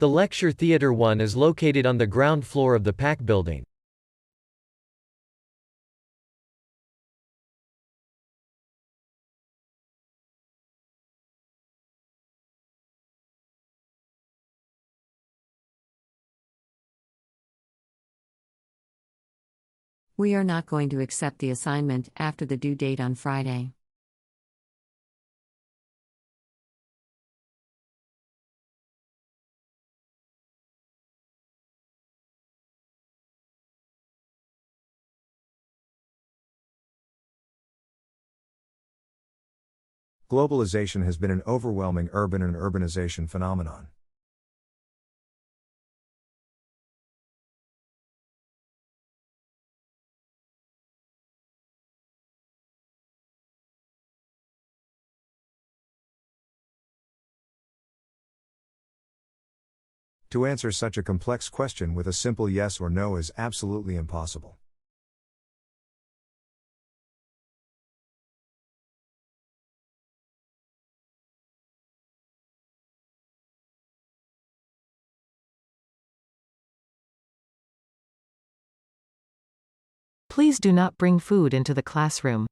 The Lecture Theatre 1 is located on the ground floor of the PAC building. We are not going to accept the assignment after the due date on Friday. Globalization has been an overwhelming urban and urbanization phenomenon. To answer such a complex question with a simple yes or no is absolutely impossible. Please do not bring food into the classroom.